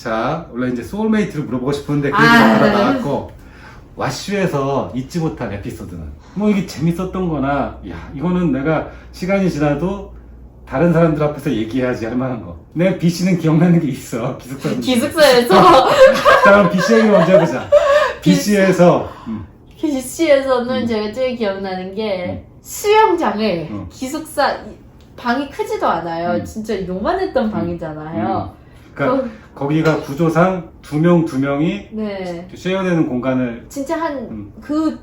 자, 원래 이제 소울메이트를 물어보고 싶었는데 그 얘기가 바로 나왔고, 와슈에서 잊지 못할 에피소드는 뭐 이게 재밌었던 거나, 야, 이거는 내가 시간이 지나도 다른 사람들 앞에서 얘기해야지 할 만한 거. 내 BC는 기억나는 게 있어. 기숙사에서 자, 그럼 BC 얘기 먼저 해보자. BC에서 BC에서는 제가 제일 기억나는 게 수영장을 기숙사 방이 크지도 않아요. 진짜 요만했던 방이잖아요. 그러니까 거기가 구조상 두 명이 네. 쉐어되는 공간을 진짜 그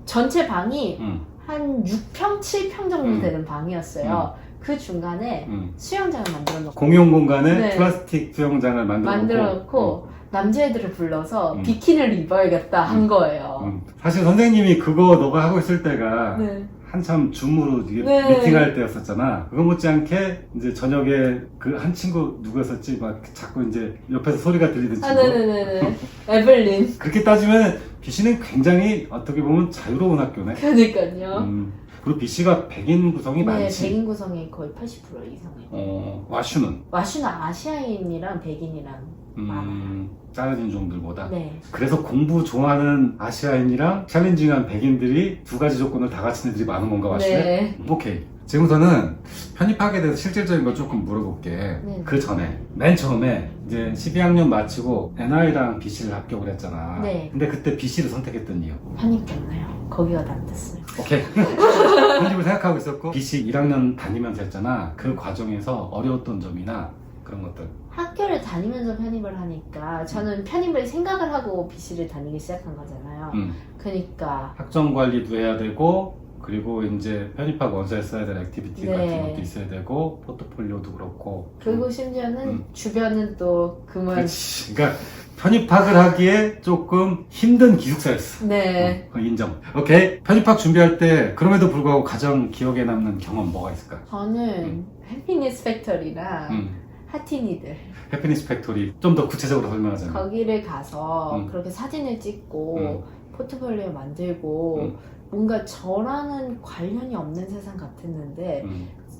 전체 방이 한 6평, 7평 정도 되는 방이었어요. 그 중간에 수영장을 만들어 놓고 공용 공간에 네. 플라스틱 수영장을 만들어 놓고 남자애들을 불러서 비키니를 입어야겠다 한 거예요. 사실 선생님이 그거 너가 하고 있을 때가 네. 한참 줌으로 이게 네. 미팅할 때였었잖아. 그거 못지않게 이제 저녁에 그 한 친구 누구였었지? 막 자꾸 이제 옆에서 소리가 들리던 친구. 네네네네. 에블린. 그렇게 따지면 BC는 굉장히 어떻게 보면 자유로운 학교네. 그러니까요. 그리고 BC가 백인 구성이 네, 많지. 백인 구성이 거의 80% 이상이에요. 와슈는? 와슈는 아시아인이랑 백인이랑 많아요. 다른 인종들보다. 네. 그래서 공부 좋아하는 아시아인이랑 챌린징한 백인들이 두 가지 조건을 다 갖춘 애들이 많은 건가 와슈에? 네. 오케이. 지금부터는 편입학에 대해서 실질적인 걸 조금 물어볼게. 네. 그 전에 맨 처음에 이제 12학년 마치고 NI랑 BC를 합격을 했잖아. 네. 근데 그때 BC를 선택했던 이유. 편입 때문에요. 거기가 낫겠어요. 오케이. 편입을 생각하고 있었고 BC 1학년 다니면서 했잖아. 그 과정에서 어려웠던 점이나 그런 것들. 학교를 다니면서 편입을 하니까 저는 편입을 생각을 하고 BC를 다니기 시작한 거잖아요. 그러니까 학점 관리도 해야 되고, 그리고 이제 편입학 원서에 써야 될 액티비티 네. 같은 것도 있어야 되고, 포트폴리오도 그렇고. 그리고 심지어는 주변은 또 그만 그렇지. 그러니까 편입학을 하기에 조금 힘든 기숙사였어. 네. 그거 인정. 오케이. 편입학 준비할 때 그럼에도 불구하고 가장 기억에 남는 경험 뭐가 있을까? 저는 해피니스 팩토리랑 하티니들 해피니스 팩토리 좀 더 구체적으로 설명하자면. 거기를 가서 그렇게 사진을 찍고 포트폴리오 만들고 뭔가 저랑은 관련이 없는 세상 같았는데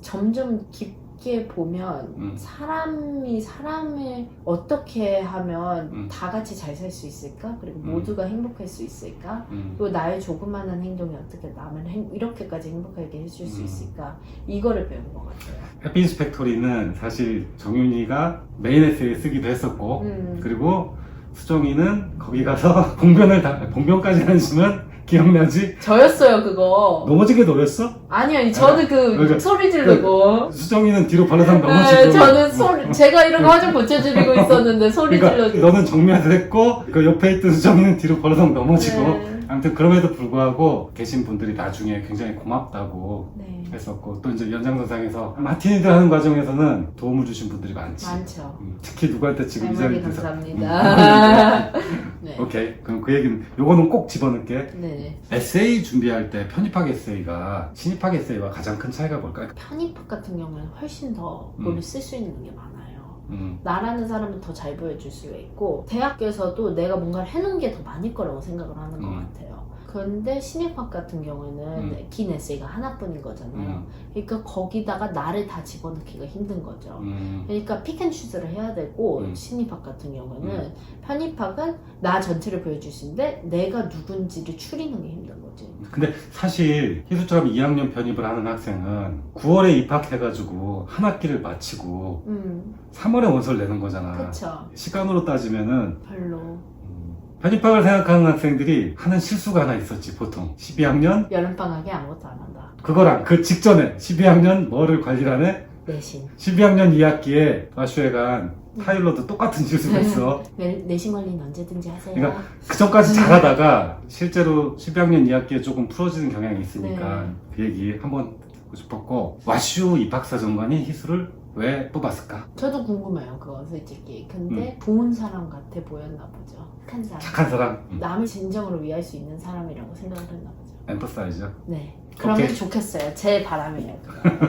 점점 깊게 보면 사람이 사람을 어떻게 하면 다 같이 잘 살 수 있을까? 그리고 모두가 행복할 수 있을까? 그리고 나의 조그마한 행동이 어떻게 남을 이렇게까지 행복하게 해줄 수 있을까? 이거를 배운 것 같아요. 해피니스 팩토리는 사실 정윤이가 메인 에세이 쓰기도 했었고, 그리고 수정이는 거기 가서 봉변까지 하시면 기억나지? 저였어요 그거. 넘어지게 노렸어? 아니 저는 그러니까, 소리 지르고 수정이는 뒤로 발라서 넘어지고. 네, 저는 제가 이런 거 화장 고쳐드리고 있었는데 소리 그러니까 질러주고 너는 정면을 했고 그 옆에 있던 수정이는 뒤로 벌어서 넘어지고. 네. 아무튼 그럼에도 불구하고 계신 분들이 나중에 굉장히 고맙다고 네. 했었고, 또 이제 연장선상에서 마티니들 하는 과정에서는 도움을 주신 분들이 많지. 많죠. 특히 누구한테 지금 이 할머니 자리에서. 감사합니다. 네. 오케이. 그럼 그 얘기는 요거는 꼭 집어넣을게. 네. 에세이 준비할 때 편입학 에세이가 신입학 에세이와 가장 큰 차이가 뭘까요? 편입학 같은 경우에는 훨씬 더 글을 쓸 수 있는 게 많아요. 나라는 사람은 더 잘 보여줄 수가 있고 대학교에서도 내가 뭔가를 해놓은 게 더 많을 거라고 생각을 하는 것 같아요. 그런데 신입학 같은 경우에는 긴 에세이가 하나뿐인 거잖아요. 그러니까 거기다가 나를 다 집어넣기가 힘든 거죠. 그러니까 픽앤추즈를 해야 되고 신입학 같은 경우는 편입학은 나 전체를 보여줄 수 있는데 내가 누군지를 추리는 게 힘든 거지. 근데 사실 희수처럼 2학년 편입을 하는 학생은 9월에 입학해가지고 한 학기를 마치고 3월에 원서를 내는 거잖아. 그쵸. 시간으로 따지면은 별로. 편입학을 생각하는 학생들이 하는 실수가 하나 있었지. 보통 12학년 여름방학에 아무것도 안 한다. 그거랑 그 직전에 12학년 뭐를 관리를 하네? 내신. 12학년 2학기에 마슈에 간 타일러도 똑같은 실수가 있어. 내신 관리는 언제든지 하세요. 그러니까 그 전까지 잘하다가 실제로 12학년 2학기에 조금 풀어지는 경향이 있으니까 그 얘기 한번 듣고 싶었고, 와슈 입학사정관이 희수를 왜 뽑았을까? 저도 궁금해요 그거 솔직히. 근데 좋은 사람 같아 보였나 보죠. 착한 사람. 착한 사람. 남을 진정으로 위할 수 있는 사람이라고 생각을 했나 보죠. 엠퍼사이즈. 네. 그러면 오케이. 좋겠어요. 제 바람이에요. 그거.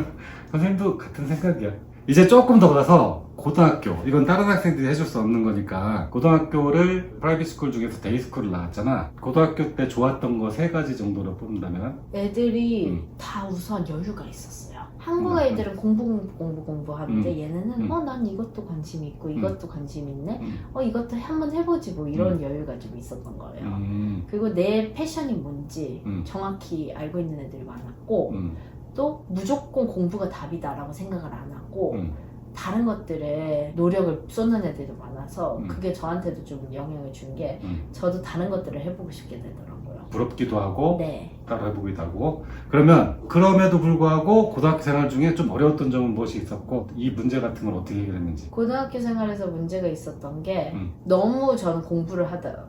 선생님도 같은 생각이야. 이제 조금 더 가서 고등학교, 이건 다른 학생들이 해줄 수 없는 거니까, 고등학교를 프라이빗 스쿨 중에서 데이스쿨을 나왔잖아. 고등학교 때 좋았던 거 3가지 정도로 뽑는다면? 애들이 다 우선 여유가 있었어요. 한국 아이들은 공부 하는데 얘네는 음. 난 이것도 관심 있고 이것도 관심 있네. 이것도 한번 해보지 뭐 이런 여유가 좀 있었던 거예요. 그리고 내 패션이 뭔지 정확히 알고 있는 애들이 많았고 또 무조건 공부가 답이다라고 생각을 안 하고 다른 것들에 노력을 쏟는 애들도 많아서 그게 저한테도 좀 영향을 준 게 저도 다른 것들을 해보고 싶게 되더라고요. 부럽기도 하고 네. 따라해보기도 하고. 그러면 그럼에도 불구하고 고등학교 생활 중에 좀 어려웠던 점은 무엇이 있었고 이 문제 같은 걸 어떻게 해결했는지. 고등학교 생활에서 문제가 있었던 게 너무 저는 공부를 하다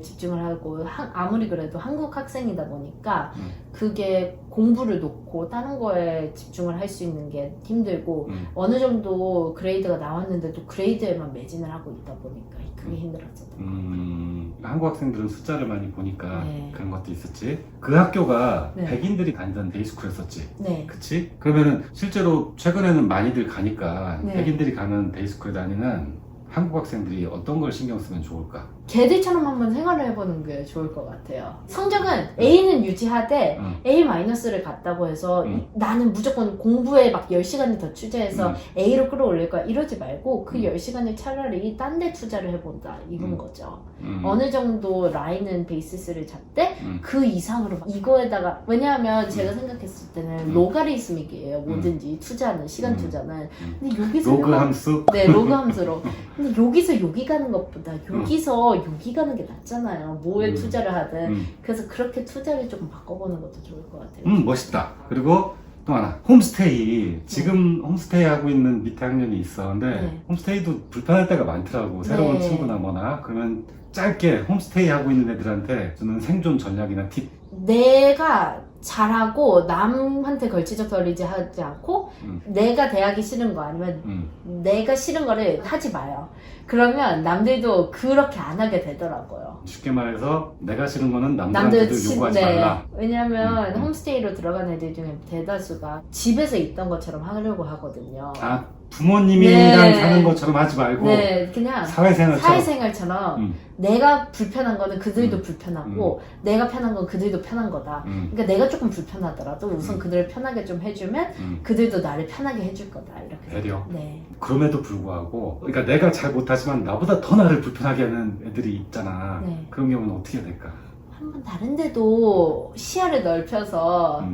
집중을 하고 아무리 그래도 한국 학생이다 보니까 그게 공부를 놓고 다른 거에 집중을 할 수 있는 게 힘들고 어느 정도 그레이드가 나왔는데도 그레이드에만 매진을 하고 있다 보니까 그게 힘들었었던 것 같아요. 한국 학생들은 숫자를 많이 보니까 네. 그런 것도 있었지. 그 학교가 네. 백인들이 다니던 데이스쿨이었었지. 네. 그치? 그러면은 실제로 최근에는 많이들 가니까 네. 백인들이 가는 데이스쿨에 다니는 한국 학생들이 어떤 걸 신경 쓰면 좋을까? 걔들처럼 한번 생활을 해보는 게 좋을 것 같아요. 성적은 A는 유지하되 A-를 갔다고 해서 나는 무조건 공부에 막 10시간을 더 투자해서 A로 끌어올릴 거야 이러지 말고 그 10시간을 차라리 딴 데 투자를 해본다 이건 거죠. 어느 정도 라인은 베이시스를 잡되 그 이상으로 막 이거에다가 왜냐하면 제가 생각했을 때는 로가리스믹이에요. 뭐든지 투자는 시간 투자는 근데 여기서 로그 함수? 네, 로그 함수로. 근데 여기서 여기 가는 것보다 여기서 여기 가는 게 낫잖아요. 뭐에 투자를 하든. 그래서 그렇게 투자를 조금 바꿔보는 것도 좋을 것 같아요. 멋있다. 그리고 또 하나, 홈스테이. 지금 홈스테이 하고 있는 밑에 학년이 있어. 근데 네. 홈스테이도 불편할 때가 많더라고. 새로운 네. 친구나 뭐나. 그러면 짧게 홈스테이 하고 있는 애들한테 주는 생존 전략이나 팁. 내가 잘하고 남한테 걸치적거리지 하지 않고 내가 대하기 싫은 거 아니면 내가 싫은 거를 하지 마요. 그러면 남들도 그렇게 안 하게 되더라고요. 쉽게 말해서 내가 싫은 거는 남들한테도 요구하지 네. 말라. 왜냐면 홈스테이로 들어간 애들 중에 대다수가 집에서 있던 것처럼 하려고 하거든요. 아, 부모님이랑 네. 사는 것처럼 하지 말고 네, 그냥 사회생활처럼 내가 불편한 거는 그들도 불편하고 내가 편한 건 그들도 편한 거다. 그러니까 내가 조금 불편하더라도 우선 그들을 편하게 좀 해주면 그들도 나를 편하게 해줄 거다. 이렇게. 배려. 네. 그럼에도 불구하고 그러니까 내가 잘 못하지만 나보다 더 나를 불편하게 하는 애들이 있잖아. 네. 그런 경우는 어떻게 해야 될까? 한번 다른 데도 시야를 넓혀서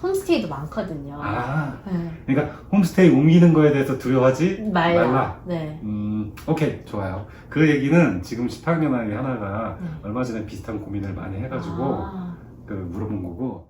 홈스테이도 많거든요. 아, 네. 그러니까 홈스테이 옮기는 거에 대해서 두려워하지 말라. 네. 오케이, 좋아요. 그 얘기는 지금 18년 아이 하나가 얼마 전에 비슷한 고민을 많이 해가지고 물어본 거고.